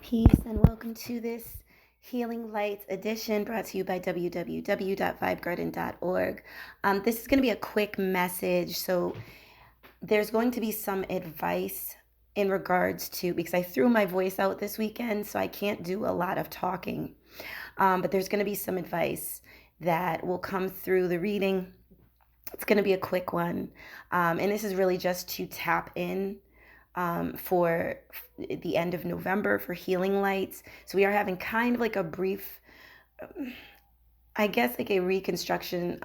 Peace and welcome to this Healing Light edition brought to you by www.vibegarden.org. This is going to be a quick message. So there's going to be some advice in regards to, because I threw my voice out this weekend, so I can't do a lot of talking. But there's going to be some advice that will come through the reading. It's going to be a quick one. And this is really just to tap in for the end of November for Healing Lights. So we are having kind of like a brief, I guess like a reconstruction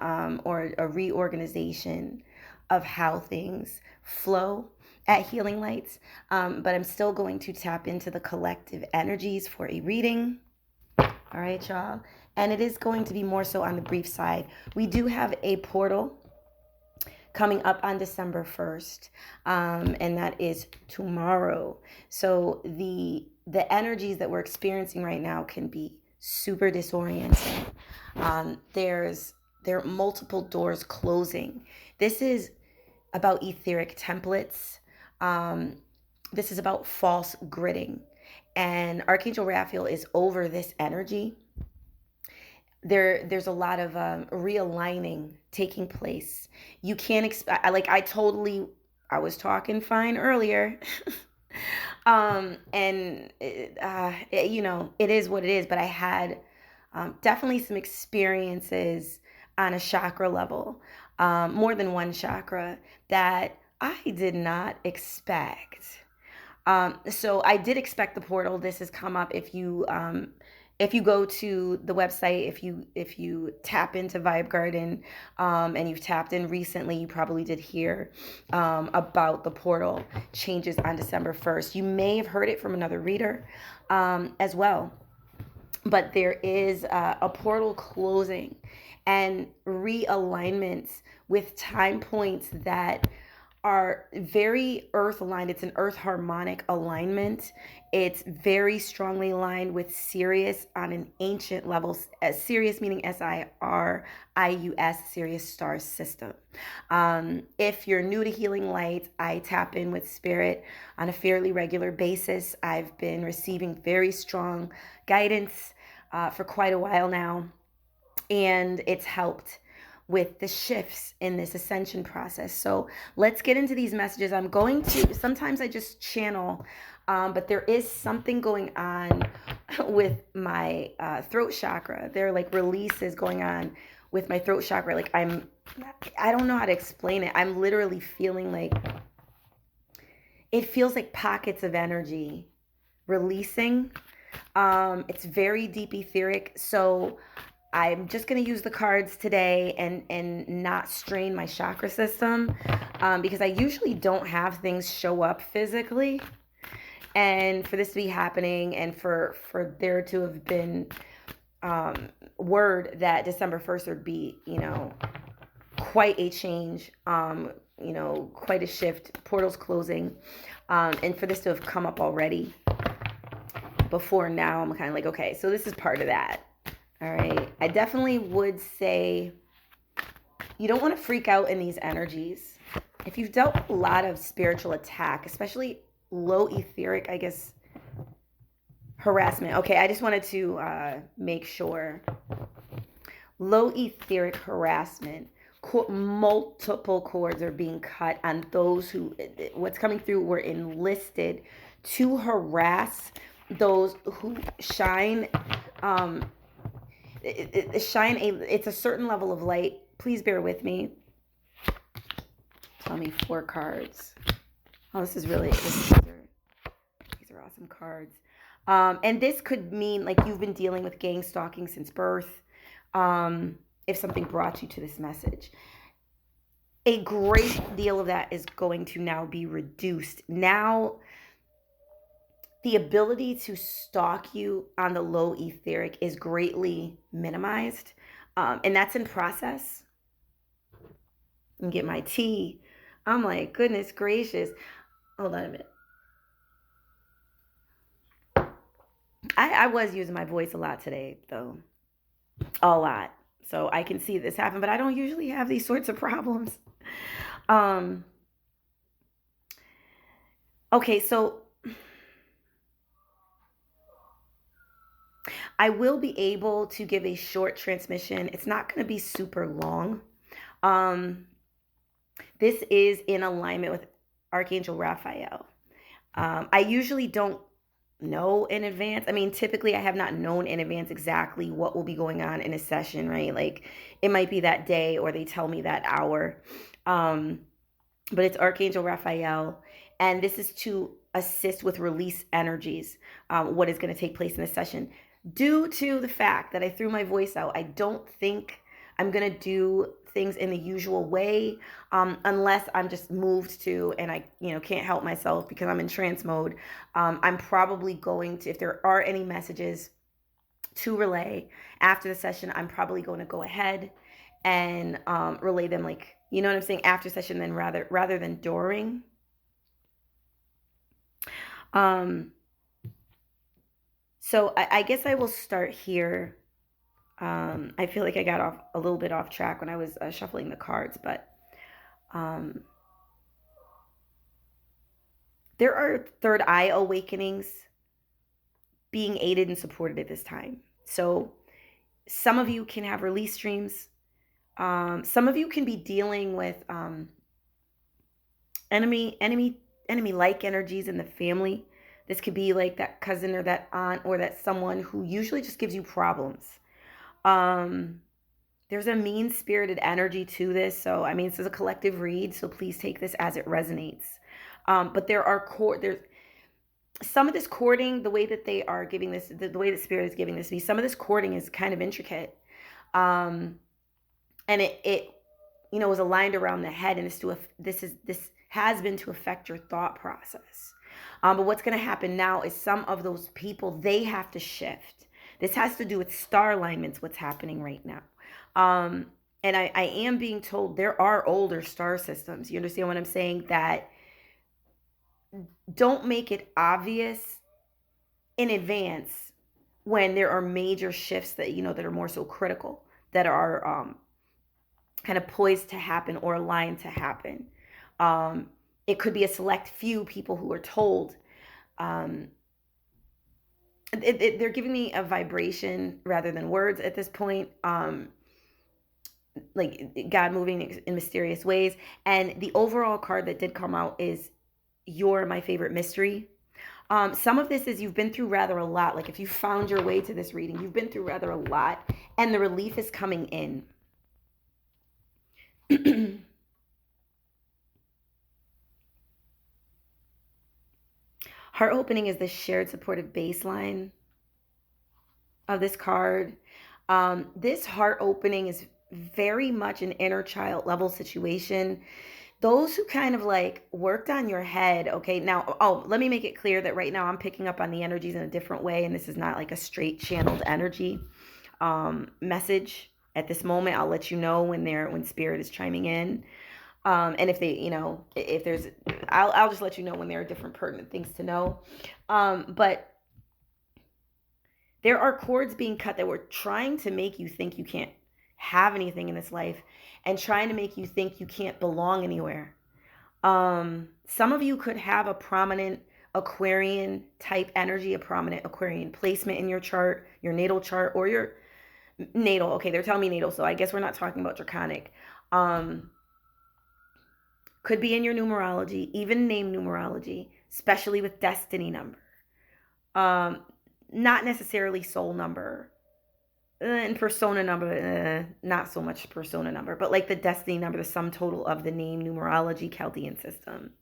or a reorganization of how things flow at Healing Lights. But I'm still going to tap into the collective energies for a reading. All right, y'all. And it is going to be more so on the brief side. We do have a portal coming up on December 1st, and that is tomorrow. So the energies that we're experiencing right now can be super disorienting. There are multiple doors closing. This is about etheric templates. This is about false gridding, and Archangel Raphael is over this energy. There's a lot of realigning taking place. You can't expect, I was talking fine earlier. And it is what it is, but I had definitely some experiences on a chakra level, more than one chakra that I did not expect. So I did expect the portal. This has come up if you go to the website, if you tap into Vibe Garden, and you've tapped in recently, you probably did hear about the portal changes on December 1st. You may have heard it from another reader as well. But there is a portal closing and realignments with time points that are very earth aligned. It's an earth harmonic alignment. It's very strongly aligned with Sirius on an ancient level. Sirius meaning Sirius, Sirius star system. If you're new to Healing Light, I tap in with Spirit on a fairly regular basis. I've been receiving very strong guidance for quite a while now, and it's helped with the shifts in this ascension process. So let's get into these messages. Sometimes I just channel, but there is something going on with my throat chakra. There are like releases going on with my throat chakra. Like I don't know how to explain it. I'm literally feeling like, it feels like pockets of energy releasing. It's very deep etheric. So I'm just going to use the cards today and not strain my chakra system, because I usually don't have things show up physically. And for this to be happening and for there to have been word that December 1st would be, quite a change, quite a shift, portals closing, and for this to have come up already before now, I'm kind of like, okay, so this is part of that. All right. I definitely would say you don't want to freak out in these energies. If you've dealt with a lot of spiritual attack, especially low etheric, I guess, harassment. Okay, I just wanted to make sure. Low etheric harassment. Multiple cords are being cut on those who, what's coming through, were enlisted to harass those who shine. It's a certain level of light. Please bear with me. Tell me 4 cards. Oh, these are awesome cards. And this could mean like you've been dealing with gang stalking since birth. If something brought you to this message, a great deal of that is going to now be reduced. Now, the ability to stalk you on the low etheric is greatly minimized. And that's in process. And get my tea. I'm like, goodness gracious. Hold on a minute. I was using my voice a lot today, though. A lot. So I can see this happen, but I don't usually have these sorts of problems. Okay, so I will be able to give a short transmission. It's not going to be super long. This is in alignment with Archangel Raphael. I usually don't know in advance. I mean, typically I have not known in advance exactly what will be going on in a session, right? Like it might be that day or they tell me that hour. But it's Archangel Raphael. And this is to assist with release energies, what is going to take place in the session. Due to the fact that I threw my voice out, I don't think I'm going to do things in the usual way, unless I'm just moved to, and I can't help myself because I'm in trance mode. I'm probably going to, if there are any messages to relay after the session, I'm probably going to go ahead and relay them, like, you know what I'm saying, after session, then rather than during. So I guess I will start here. I feel like I got a little bit off track when I was shuffling the cards, but there are third eye awakenings being aided and supported at this time. So some of you can have release streams. Some of you can be dealing with enemy-like energies in the family. This could be like that cousin or that aunt or that someone who usually just gives you problems. There's a mean-spirited energy to this. So, I mean, this is a collective read, so please take this as it resonates. But there's some of this courting, the way that they are giving this, the way that Spirit is giving this to me, some of this courting is kind of intricate. And it is aligned around the head, and this has been to affect your thought process. But what's going to happen now is some of those people, they have to shift. This has to do with star alignments, what's happening right now. And I am being told there are older star systems. You understand what I'm saying? That don't make it obvious in advance when there are major shifts that, that are more so critical, that are kind of poised to happen or aligned to happen. It could be a select few people who are told. They're giving me a vibration rather than words at this point. Like God moving in mysterious ways. And the overall card that did come out is You're My Favorite Mystery. Some of this is you've been through rather a lot. Like if you found your way to this reading, you've been through rather a lot, and the relief is coming in. Heart opening is the shared supportive baseline of this card. This heart opening is very much an inner child level situation. Those who kind of like worked on your head, okay, now, let me make it clear that right now I'm picking up on the energies in a different way, and this is not like a straight channeled energy message at this moment. I'll let you know when Spirit is chiming in. And if they, if there's, I'll just let you know when there are different pertinent things to know. But there are cords being cut that were trying to make you think you can't have anything in this life, and trying to make you think you can't belong anywhere. Some of you could have a prominent Aquarian type energy, a prominent Aquarian placement in your chart, your natal chart, or your natal. Okay, they're telling me natal, so I guess we're not talking about draconic. Could be in your numerology, even name numerology, especially with destiny number. Not necessarily soul number. And persona number, not so much persona number, but like the destiny number, the sum total of the name numerology Chaldean system.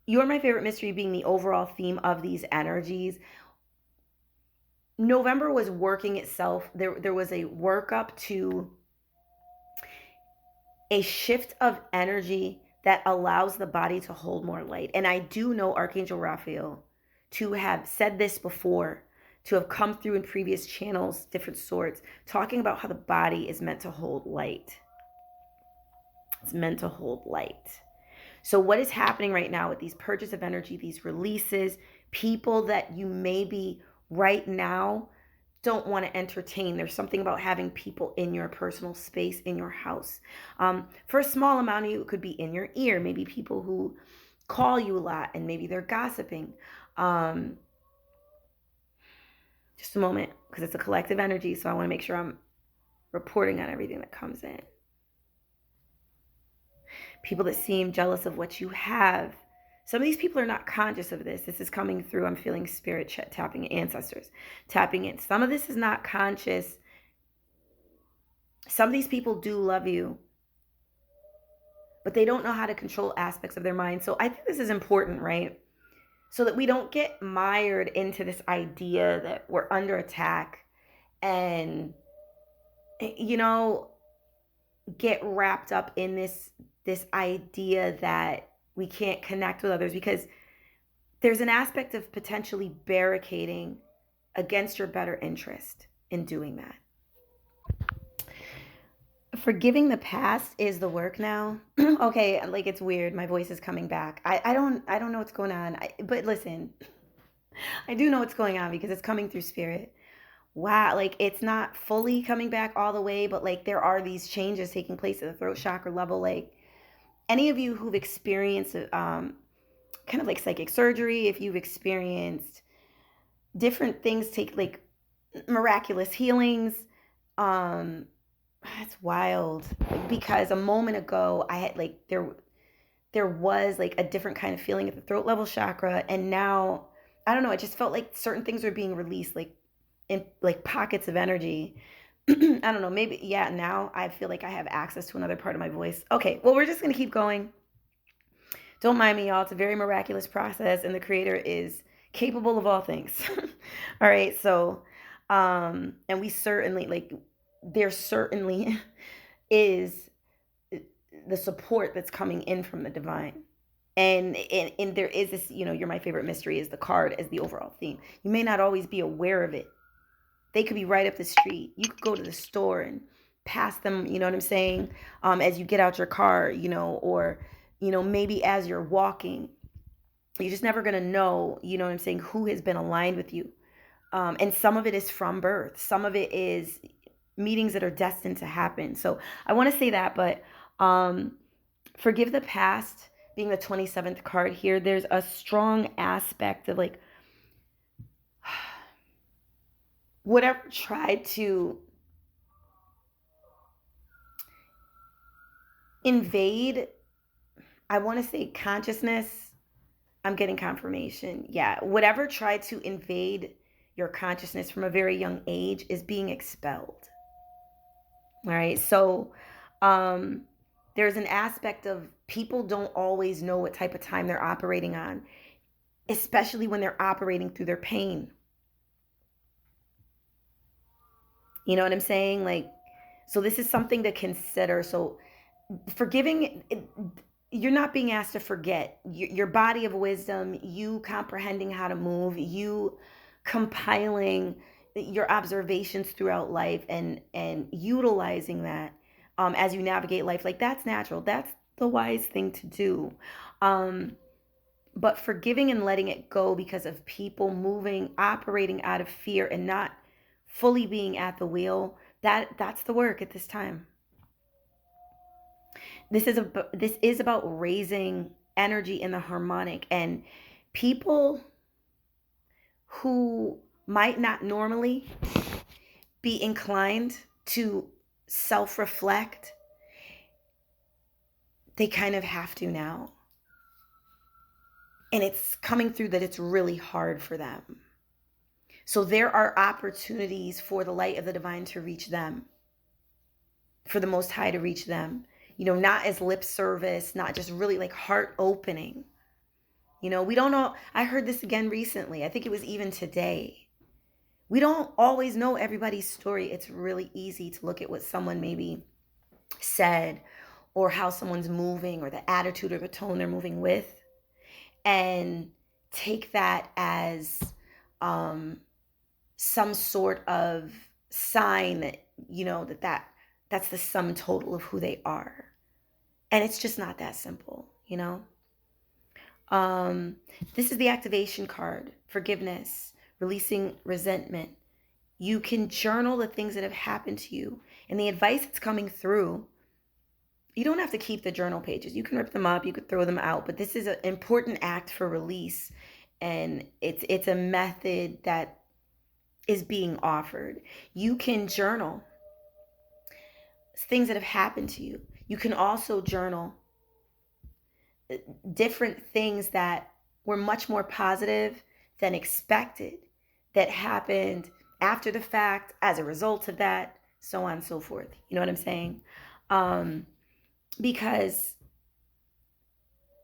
You're My Favorite Mystery being the overall theme of these energies. November was working itself. There was a workup to a shift of energy that allows the body to hold more light. And I do know Archangel Raphael to have said this before, to have come through in previous channels, different sorts, talking about how the body is meant to hold light. It's meant to hold light. So what is happening right now with these purges of energy, these releases, people that you maybe right now don't want to entertain. There's something about having people in your personal space, in your house. For a small amount of you, it could be in your ear. Maybe people who call you a lot and maybe they're gossiping. Um, just a moment, because it's a collective energy, so I want to make sure I'm reporting on everything that comes in. People that seem jealous of what you have. Some of these people are not conscious of this. This is coming through. I'm feeling spirit tapping, ancestors tapping in. Some of this is not conscious. Some of these people do love you, but they don't know how to control aspects of their mind. So I think this is important, right? So that we don't get mired into this idea that we're under attack and, you know, get wrapped up in this idea that we can't connect with others, because there's an aspect of potentially barricading against your better interest in doing that. Forgiving the past is the work now. Okay, like, it's weird. My voice is coming back. I don't know what's going on. But listen, I do know what's going on because it's coming through spirit. Wow, like, it's not fully coming back all the way, but like there are these changes taking place at the throat chakra level. Like, any of you who've experienced kind of like psychic surgery, if you've experienced different things, take like miraculous healings, that's wild, because a moment ago I had like there was like a different kind of feeling at the throat level chakra, and now I don't know, it just felt like certain things were being released, like in like pockets of energy. I don't know, maybe, yeah, now I feel like I have access to another part of my voice. Okay, well, we're just gonna keep going. Don't mind me, y'all. It's a very miraculous process, and the creator is capable of all things. All right, so and we certainly, like, there certainly is the support that's coming in from the divine. And there is this, you're my favorite mystery is the card as the overall theme. You may not always be aware of it. They could be right up the street. You could go to the store and pass them, you know what I'm saying? As you get out your car, or, maybe as you're walking. You're just never going to know, you know what I'm saying, who has been aligned with you. And some of it is from birth. Some of it is meetings that are destined to happen. So I want to say that, but forgive the past, being the 27th card here, there's a strong aspect of like, whatever tried to invade, I want to say consciousness. I'm getting confirmation. Yeah. Whatever tried to invade your consciousness from a very young age is being expelled. All right. So there's an aspect of people don't always know what type of time they're operating on, especially when they're operating through their pain. You know what I'm saying? Like, so this is something to consider. So forgiving, you're not being asked to forget your body of wisdom, you comprehending how to move, you compiling your observations throughout life and utilizing that as you navigate life. Like, that's natural. That's the wise thing to do. But forgiving and letting it go because of people moving, operating out of fear and not fully being at the wheel, that's the work at this time. This is about raising energy in the harmonic, and people who might not normally be inclined to self-reflect, they kind of have to now. And it's coming through that it's really hard for them. So there are opportunities for the light of the divine to reach them, for the Most High to reach them. Not as lip service, not just really like heart opening. We don't know. I heard this again recently. I think it was even today. We don't always know everybody's story. It's really easy to look at what someone maybe said or how someone's moving or the attitude or the tone they're moving with, and take that as some sort of sign that that's the sum total of who they are. And it's just not that simple, This is the activation card, forgiveness, releasing resentment. You can journal the things that have happened to you. And the advice that's coming through you don't have to keep the journal pages. You can rip them up, you could throw them out, but this is an important act for release. And it's a method that is being offered. You can journal things that have happened to you. You can also journal different things that were much more positive than expected, that happened after the fact, as a result of that, so on and so forth. You know what I'm saying? Because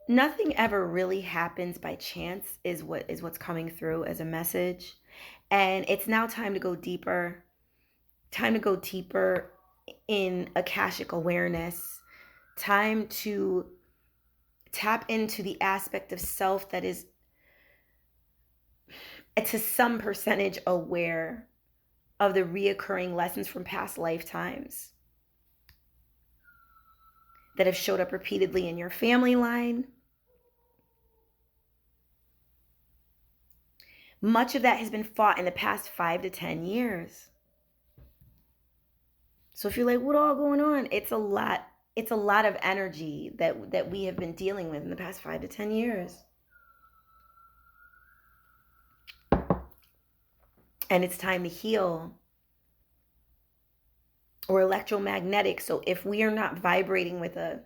nothing ever really happens by chance is what's coming through as a message. And it's now time to go deeper. Time to go deeper in Akashic awareness. Time to tap into the aspect of self that is, to some percentage, aware of the reoccurring lessons from past lifetimes that have showed up repeatedly in your family line. Much of that has been fought in the past 5 to 10 years. So if you're like, what all going on? It's a lot of energy that we have been dealing with in the past 5 to 10 years. And it's time to heal. Or electromagnetic. So if we are not vibrating with a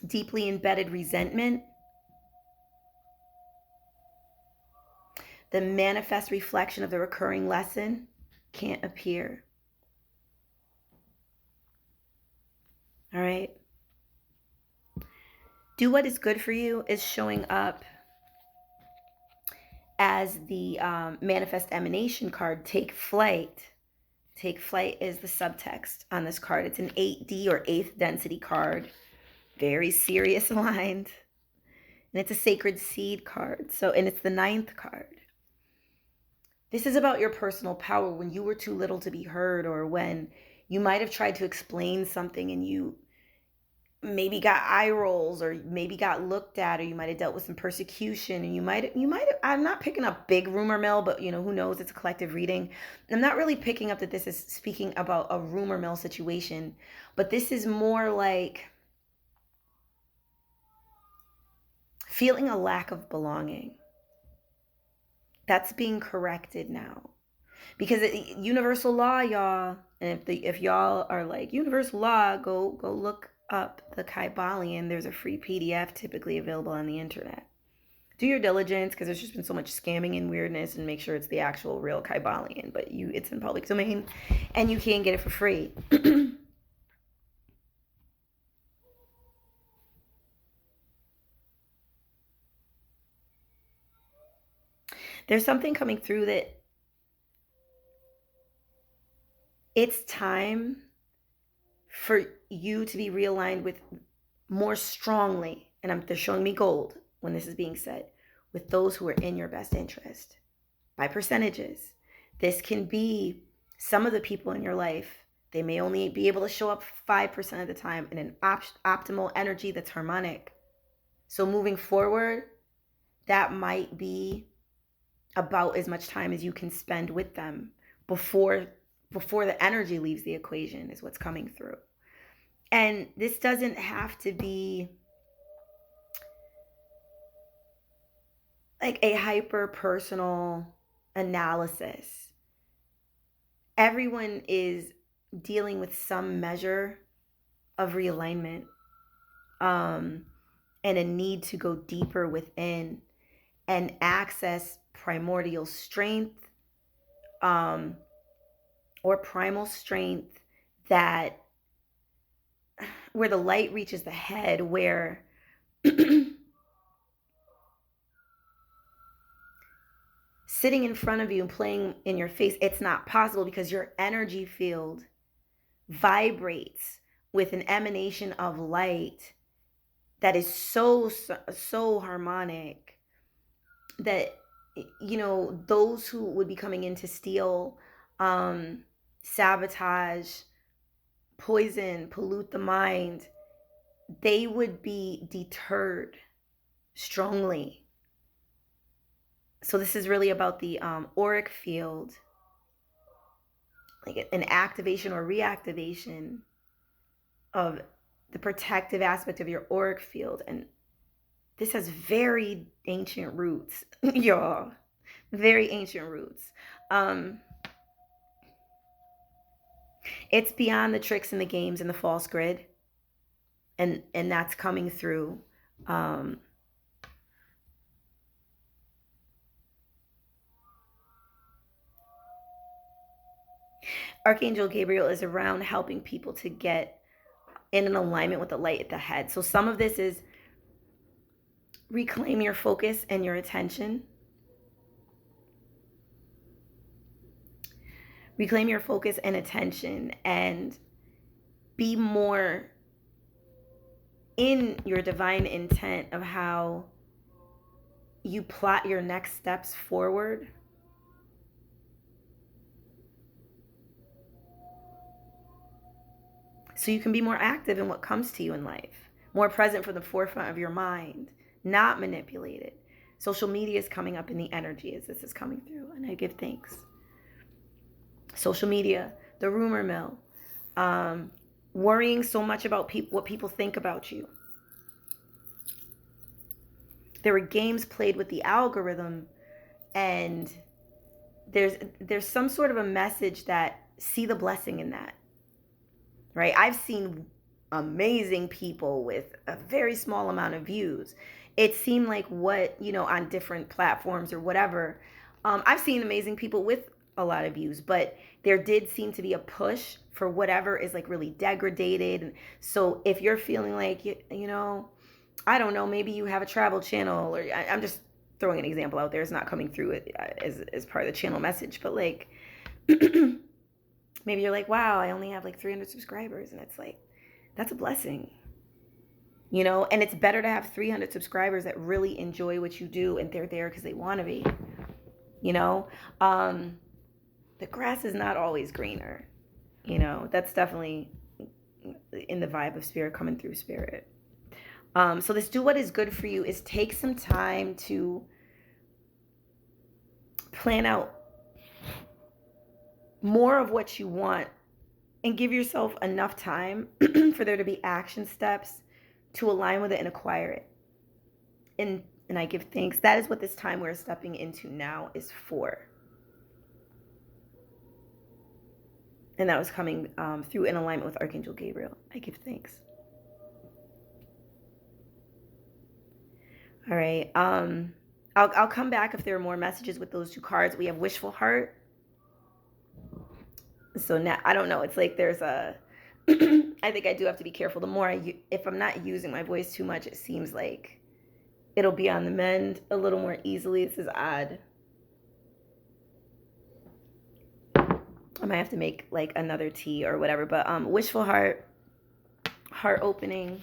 deeply embedded resentment, the manifest reflection of the recurring lesson can't appear. All right? Do what is good for you is showing up as the manifest emanation card, Take Flight. Take Flight is the subtext on this card. It's an 8D or 8th density card. Very serious aligned. And it's a sacred seed card. And it's the 9th card. This is about your personal power when you were too little to be heard, or when you might have tried to explain something and you maybe got eye rolls, or maybe got looked at, or you might have dealt with some persecution, and you might have, I'm not picking up big rumor mill, but who knows, it's a collective reading. I'm not really picking up that this is speaking about a rumor mill situation, but this is more like feeling a lack of belonging. That's being corrected now. Because universal law, y'all, and if y'all are like, universal law, go look up the Kybalion. There's a free PDF typically available on the internet. Do your diligence, because there's just been so much scamming and weirdness, and make sure it's the actual real Kybalion. But it's in public domain, and you can get it for free. There's something coming through that it's time for you to be realigned with more strongly, and they're showing me gold when this is being said, with those who are in your best interest by percentages. This can be some of the people in your life. They may only be able to show up 5% of the time in an optimal energy that's harmonic. So moving forward, that might be about as much time as you can spend with them before the energy leaves the equation, is what's coming through. And this doesn't have to be like a hyper personal analysis. Everyone is dealing with some measure of realignment, and a need to go deeper within and access primordial strength, or primal strength, that where the light reaches the head, where sitting in front of you and playing in your face, it's not possible, because your energy field vibrates with an emanation of light that is so harmonic that those who would be coming in to steal, sabotage, poison, pollute the mind, they would be deterred strongly. So this is really about the auric field, like an activation or reactivation of the protective aspect of your auric field. And this has very ancient roots, y'all. Very ancient roots. It's beyond the tricks and the games and the false grid. And that's coming through. Archangel Gabriel is around helping people to get in an alignment with the light at the head. So some of this is reclaim your focus and your attention. Reclaim your focus and attention and be more in your divine intent of how you plot your next steps forward. So you can be more active in what comes to you in life, more present for the forefront of your mind, not manipulated. Social media is coming up in the energy as this is coming through, and I give thanks. Social media, the rumor mill, worrying so much about what people think about you. There were games played with the algorithm, and there's some sort of a message that see the blessing in that, right? I've seen amazing people with a very small amount of views. It seemed like on different platforms or whatever. I've seen amazing people with a lot of views, but there did seem to be a push for whatever is like really degraded. And so if you're feeling like, I don't know, maybe you have a travel channel, or I'm just throwing an example out there. It's not coming through as part of the channel message, but like, maybe you're like, wow, I only have like 300 subscribers. And it's like, that's a blessing, and it's better to have 300 subscribers that really enjoy what you do and they're there because they want to be, the grass is not always greener, that's definitely in the vibe of spirit coming through spirit. So this do what is good for you is take some time to plan out more of what you want and give yourself enough time for there to be action steps to align with it and acquire it. And I give thanks. That is what this time we're stepping into now is for. And that was coming through in alignment with Archangel Gabriel. I give thanks. All right. I'll come back if there are more messages with those two cards. We have Wishful Heart. So now, I don't know. It's like there's a... I think I do have to be careful. The more if I'm not using my voice too much, it seems like it'll be on the mend a little more easily. This is odd. I might have to make like another tea or whatever. But Wishful Heart, heart opening.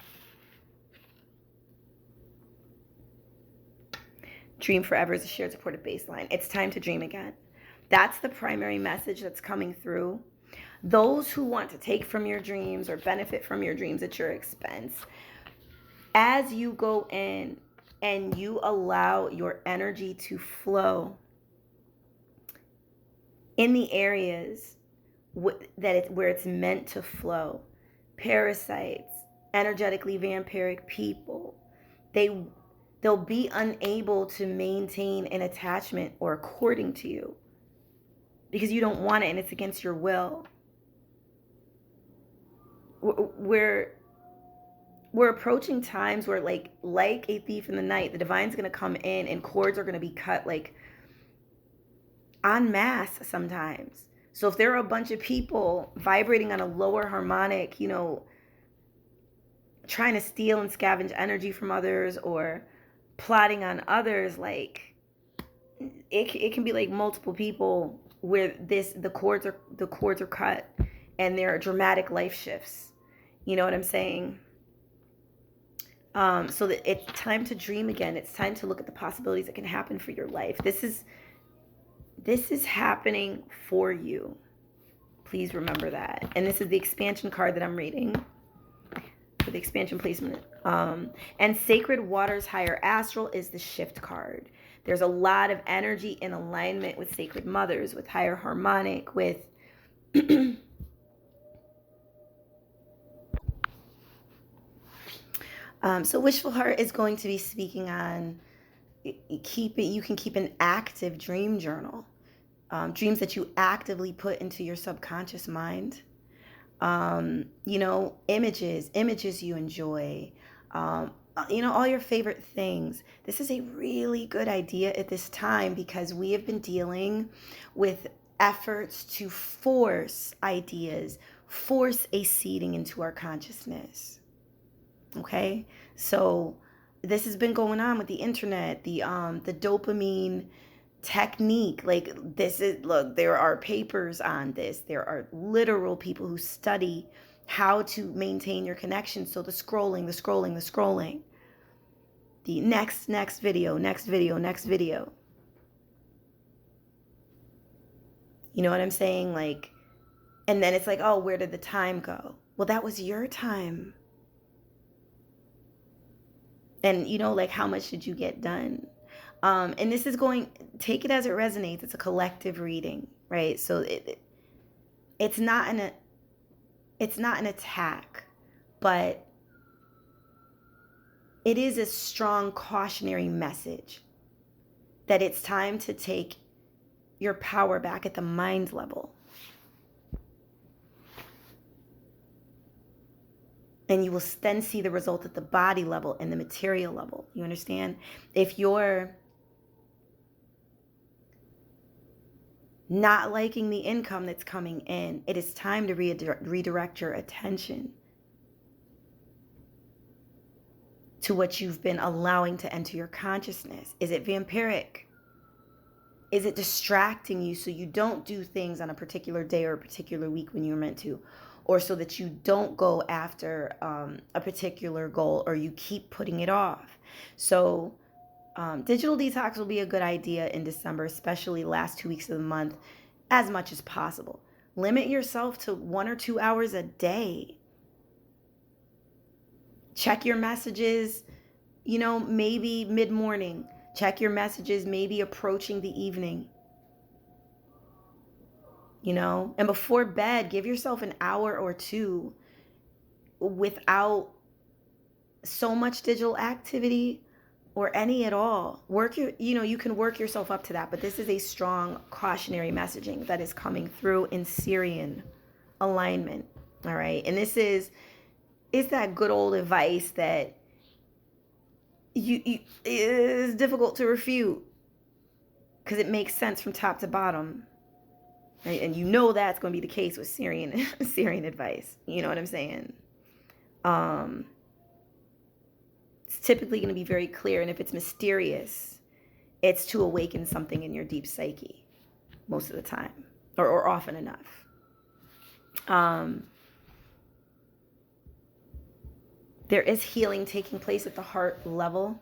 Dream forever is a shared supportive baseline. It's time to dream again. That's the primary message that's coming through. Those who want to take from your dreams or benefit from your dreams at your expense, as you go in and you allow your energy to flow in the areas where it's meant to flow, parasites, energetically vampiric people, they'll be unable to maintain an attachment or a courting to you because you don't want it and it's against your will. We're approaching times where like a thief in the night, the divine's going to come in and cords are going to be cut like en masse sometimes. So if there are a bunch of people vibrating on a lower harmonic, trying to steal and scavenge energy from others or plotting on others, like it can be like multiple people where the cords are cut and there are dramatic life shifts. You know what I'm saying? So that it's time to dream again. It's time to look at the possibilities that can happen for your life. This is happening for you. Please remember that. And this is the expansion card that I'm reading for the expansion placement. And Sacred Waters Higher Astral is the shift card. There's a lot of energy in alignment with Sacred Mothers, with higher harmonic, with So Wishful Heart is going to be speaking on you can keep an active dream journal. Dreams that you actively put into your subconscious mind. Images you enjoy, all your favorite things. This is a really good idea at this time because we have been dealing with efforts to force ideas, force a seeding into our consciousness. Okay? So this has been going on with the internet, the dopamine technique. Like, there are papers on this. There are literal people who study how to maintain your connection. So the scrolling, the next video. You know what I'm saying? Like, and then it's like, oh, where did the time go? Well, that was your time. And like, how much did you get done? And this is take it as it resonates. It's a collective reading, right? So it's not an attack, but it is a strong cautionary message that it's time to take your power back at the mind level. And you will then see the result at the body level and the material level. You understand? If you're not liking the income that's coming in, it is time to redirect your attention to what you've been allowing to enter your consciousness. Is it vampiric? Is it distracting you so you don't do things on a particular day or a particular week when you're meant to? Or so that you don't go after a particular goal, or you keep putting it off. So digital detox will be a good idea in December, especially last 2 weeks of the month, as much as possible. Limit yourself to 1 or 2 hours a day. Check your messages, maybe mid-morning. Check your messages, maybe approaching the evening. And before bed, give yourself an hour or two without so much digital activity or any at all. You can work yourself up to that, but this is a strong cautionary messaging that is coming through in Syrian alignment. All right. And it's that good old advice that is difficult to refute because it makes sense from top to bottom. Right? And that's going to be the case with Syrian advice. You know what I'm saying? It's typically going to be very clear. And if it's mysterious, it's to awaken something in your deep psyche most of the time, or often enough. There is healing taking place at the heart level,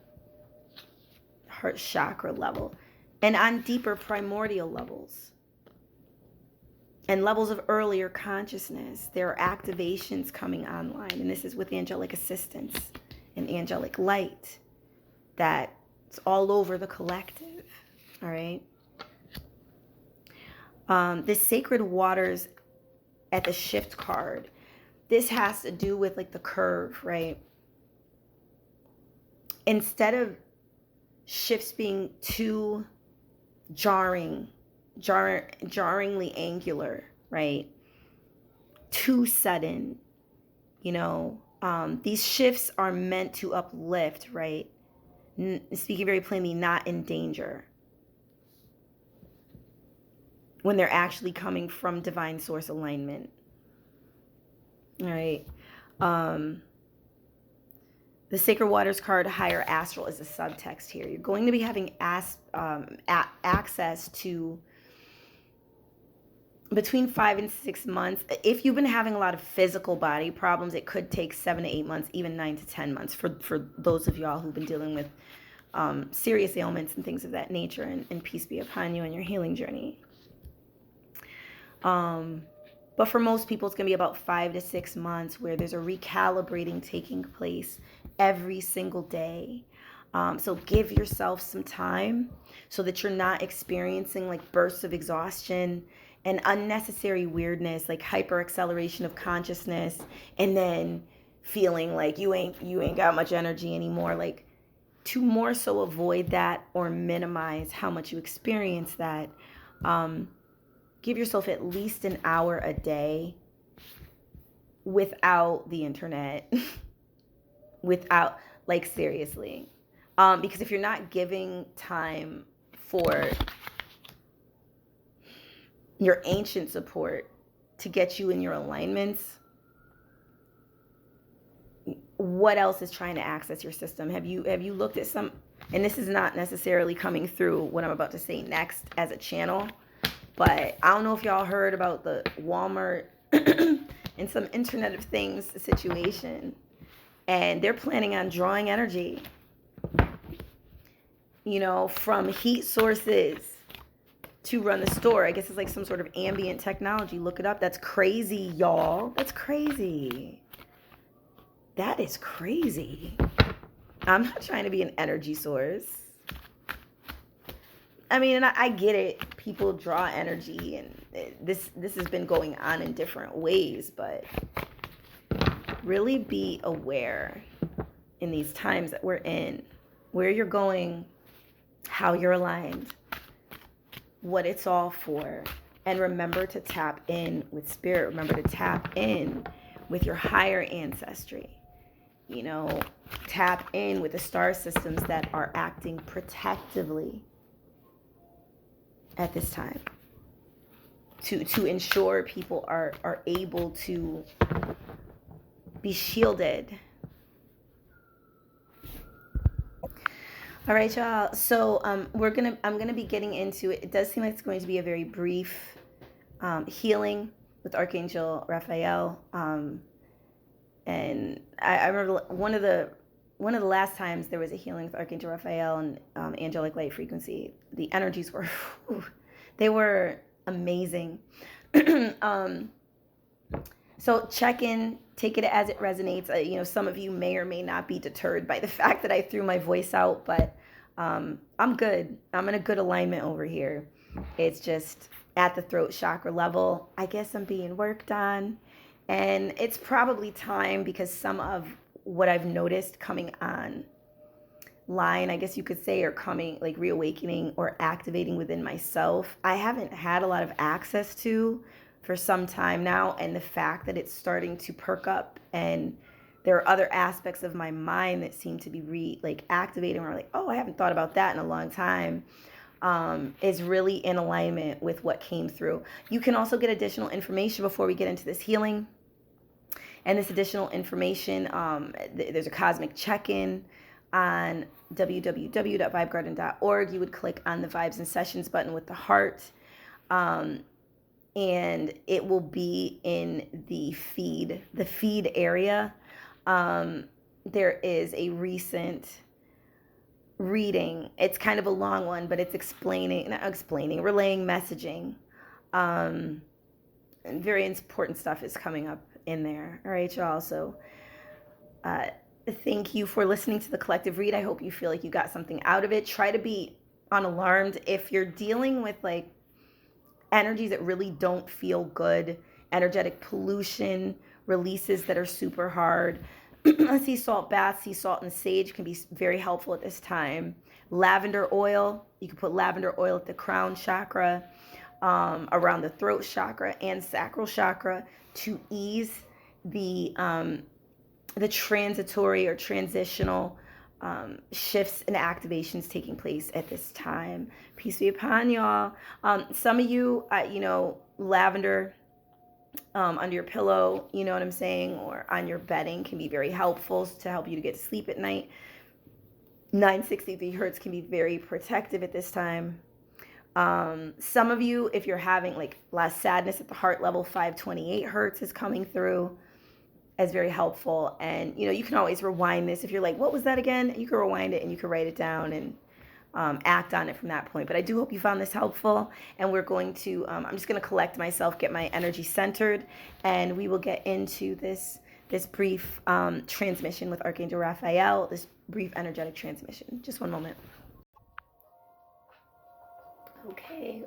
heart chakra level, and on deeper primordial levels. And levels of earlier consciousness. There are activations coming online. And this is with angelic assistance and angelic light. That's all over the collective. All right. The sacred waters at the shift card. This has to do with like the curve, right? Instead of shifts being too jarringly angular, right? Too sudden, these shifts are meant to uplift, right? Speaking very plainly, not in danger. When they're actually coming from divine source alignment. All right. The Sacred Waters card, Higher Astral, is a subtext here. You're going to be having access to between 5 and 6 months. If you've been having a lot of physical body problems, it could take 7 to 8 months, even 9 to 10 months for those of y'all who've been dealing with serious ailments and things of that nature. And peace be upon you on your healing journey. But for most people, it's going to be about 5 to 6 months where there's a recalibrating taking place every single day. So give yourself some time so that you're not experiencing like bursts of exhaustion and unnecessary weirdness, like hyper acceleration of consciousness, and then feeling like you ain't got much energy anymore. Like, to more so avoid that or minimize how much you experience that, give yourself at least an hour a day without the internet, without, like, seriously. Because if you're not giving time for your ancient support to get you in your alignments, what else is trying to access your system? Have you looked at some, and this is not necessarily coming through what I'm about to say next as a channel, but I don't know if y'all heard about the Walmart and some Internet of Things situation, and they're planning on drawing energy, you know, from heat sources to run the store. I guess it's like some sort of ambient technology. Look it up. That's crazy, y'all. That's crazy. That is crazy. I'm not trying to be an energy source. I mean, and I get it. People draw energy, and this has been going on in different ways, but really be aware in these times that we're in, where you're going, how you're aligned, what it's all for. And remember to tap in with spirit. Remember to tap in with your higher ancestry. You know, tap in with the star systems that are acting protectively at this time to ensure people are able to be shielded. All right, y'all. So I'm gonna be getting into it. It does seem like it's going to be a very brief healing with Archangel Raphael. And I remember one of the last times there was a healing with Archangel Raphael and Angelic Light Frequency. The energies were, they were amazing. So check in, take it as it resonates. You know, some of you may or may not be deterred by the fact that I threw my voice out, but I'm good. I'm in a good alignment over here. It's just at the throat chakra level. I guess I'm being worked on. And it's probably time, because some of what I've noticed coming on line, I guess you could say, or coming, like reawakening or activating within myself, I haven't had a lot of access to for some time now. And the fact that it's starting to perk up, and there are other aspects of my mind that seem to be activating, or like, oh, I haven't thought about that in a long time, is really in alignment with what came through. You can also get additional information before we get into this healing. And this additional information, there's a cosmic check-in on www.vibegarden.org. You would click on the Vibes and Sessions button with the heart. And it will be in the feed area. There is a recent reading. It's kind of a long one, but it's relaying messaging. And very important stuff is coming up in there. All right, y'all. So thank you for listening to the collective read. I hope you feel like you got something out of it. Try to be unalarmed. If you're dealing with like energies that really don't feel good, energetic pollution, releases that are super hard, sea salt baths, sea salt and sage can be very helpful at this time. Lavender oil, you can put lavender oil at the crown chakra, around the throat chakra and sacral chakra, to ease the transitory or transitional shifts and activations taking place at this time. Peace be upon y'all. Some of you, lavender under your pillow, you know what I'm saying, or on your bedding can be very helpful to help you to get to sleep at night. 963 hertz can be very protective at this time. Some of you, if you're having like less sadness at the heart level, 528 hertz is coming through as very helpful. And you can always rewind this. If you're like, what was that again? You can rewind it and you can write it down and act on it from that point. But I do hope you found this helpful. And we're going to, I'm just going to collect myself, get my energy centered, and we will get into this brief transmission with Archangel Raphael, this brief energetic transmission. Just one moment. Okay.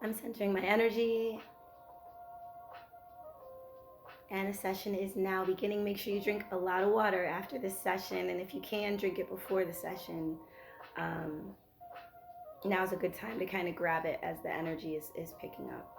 I'm centering my energy. And the session is now beginning. Make sure you drink a lot of water after this session, and if you can, drink it before the session. Now's a good time to kind of grab it as the energy is picking up.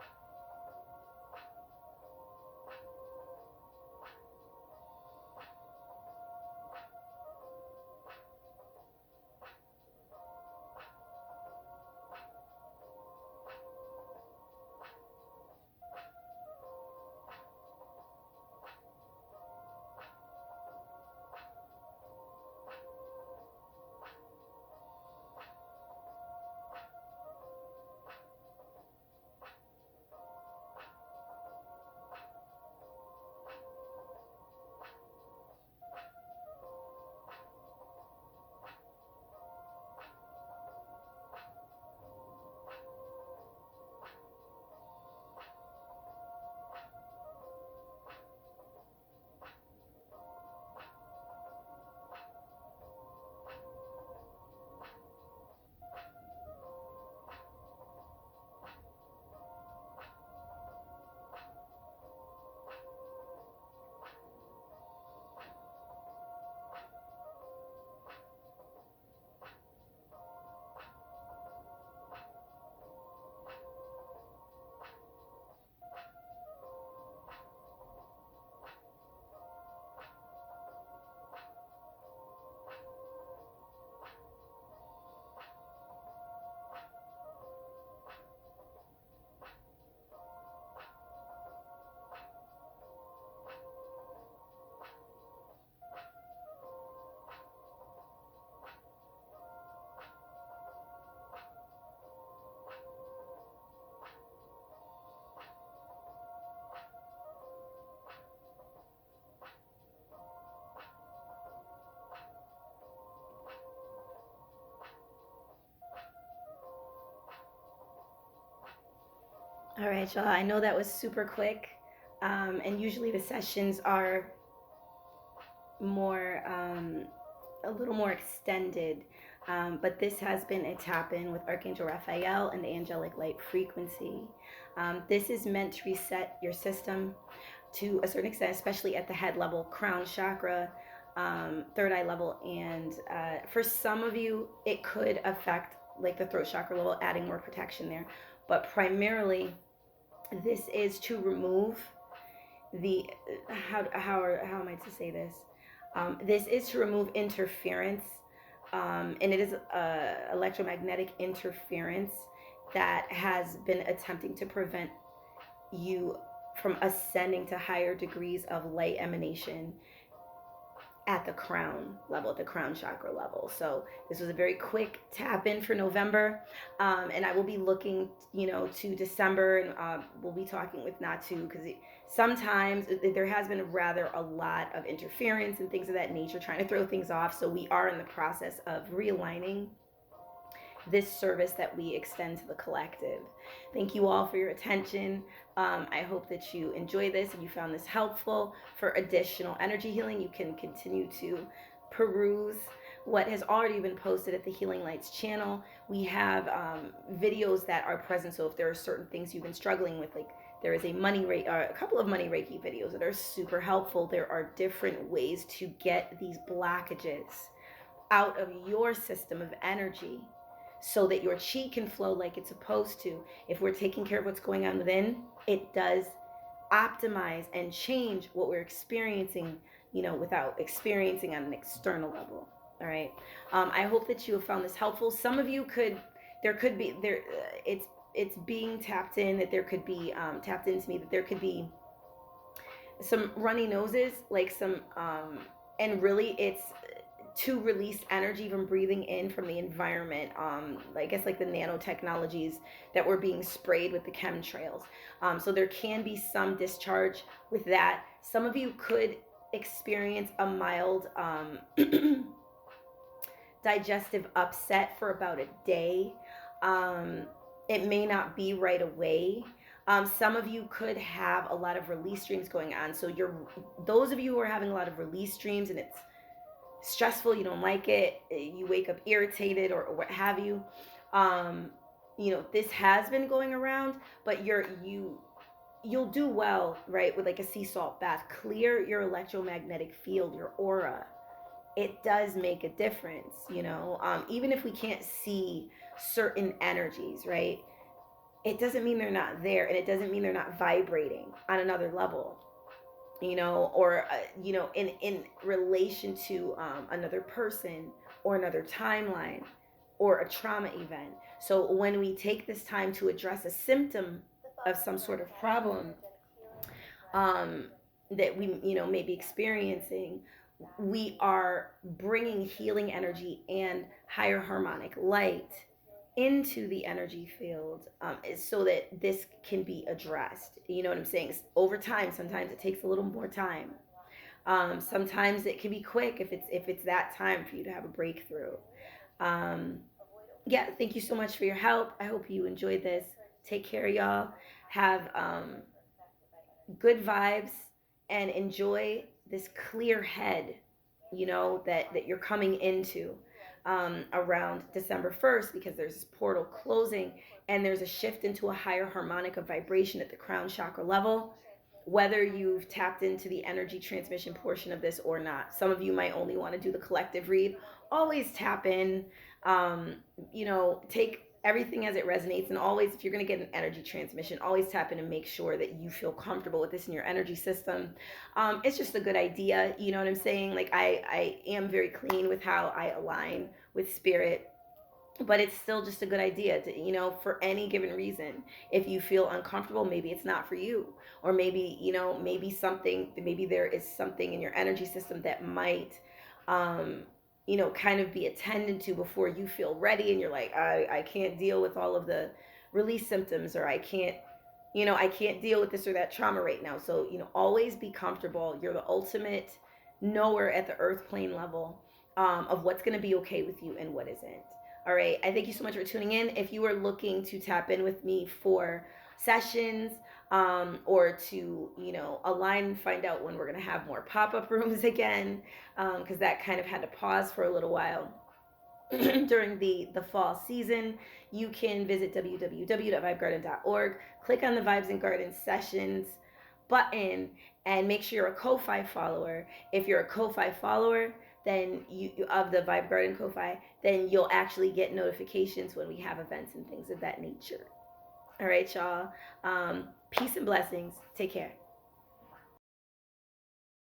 All right, y'all. I know that was super quick, and usually the sessions are more, a little more extended. But this has been a tap in with Archangel Raphael and the Angelic Light Frequency. This is meant to reset your system to a certain extent, especially at the head level, crown chakra, third eye level, and for some of you, it could affect like the throat chakra level, adding more protection there. But primarily, this is to remove the how am I to say this? This is to remove interference, and it is electromagnetic interference that has been attempting to prevent you from ascending to higher degrees of light emanation at the crown level, at the crown chakra level. So this was a very quick tap in for November, and I will be looking, to December, and we'll be talking with Natu, because sometimes there has been rather a lot of interference and things of that nature, trying to throw things off. So we are in the process of realigning this service that we extend to the collective. Thank you all for your attention. I hope that you enjoy this and you found this helpful. For additional energy healing, you can continue to peruse what has already been posted at the Healing Lights channel. We have videos that are present, so if there are certain things you've been struggling with, like there is a a couple of money Reiki videos that are super helpful. There are different ways to get these blockages out of your system of energy, so that your chi can flow like it's supposed to. If we're taking care of what's going on within, it does optimize and change what we're experiencing, without experiencing on an external level. All right. I hope that you have found this helpful. Some of you it's being tapped in, that there could be tapped into me, that there could be some runny noses, like some, and really it's to release energy from breathing in from the environment. I guess like the nanotechnologies that were being sprayed with the chemtrails. So there can be some discharge with that. Some of you could experience a mild digestive upset for about a day. It may not be right away. Some of you could have a lot of release streams going on. So those of you who are having a lot of release streams and it's stressful, you don't like it, you wake up irritated or what have you, this has been going around, but you'll do well, right, with like a sea salt bath. Clear your electromagnetic field, your aura. It does make a difference, even if we can't see certain energies, right? It doesn't mean they're not there, and it doesn't mean they're not vibrating on another level, or in relation to another person or another timeline or a trauma event. So when we take this time to address a symptom of some sort of problem, um, that we may be experiencing, we are bringing healing energy and higher harmonic light into the energy field, so that this can be addressed. You know what I'm saying? Over time, sometimes it takes a little more time. Sometimes it can be quick if it's that time for you to have a breakthrough. Um, yeah, thank you so much for your help. I hope you enjoyed this. Take care, y'all. Have good vibes and enjoy this clear head, that you're coming into, around December 1st, because there's this portal closing and there's a shift into a higher harmonic of vibration at the crown chakra level. Whether you've tapped into the energy transmission portion of this or not, some of you might only want to do the collective read. Always tap in, take everything as it resonates, and always, if you're going to get an energy transmission, always tap in and make sure that you feel comfortable with this in your energy system. It's just a good idea, you know what I'm saying? Like, I am very clean with how I align with spirit, but it's still just a good idea to, for any given reason, if you feel uncomfortable, maybe it's not for you, or maybe, maybe there is something in your energy system that might, kind of be attended to before you feel ready, and you're like, I can't deal with all of the release symptoms, or I can't deal with this or that trauma right now. So, always be comfortable. You're the ultimate knower at the earth plane level, of what's going to be okay with you and what isn't. All right. I thank you so much for tuning in. If you are looking to tap in with me for sessions, or to, align and find out when we're going to have more pop-up rooms again, because that kind of had to pause for a little while during the fall season, you can visit www.vibegarden.org, click on the Vibes and Garden Sessions button, and make sure you're a Ko-Fi follower. If you're a Ko-Fi follower, then of the Vibe Garden Ko-Fi, then you'll actually get notifications when we have events and things of that nature. All right, y'all. Peace and blessings. Take care.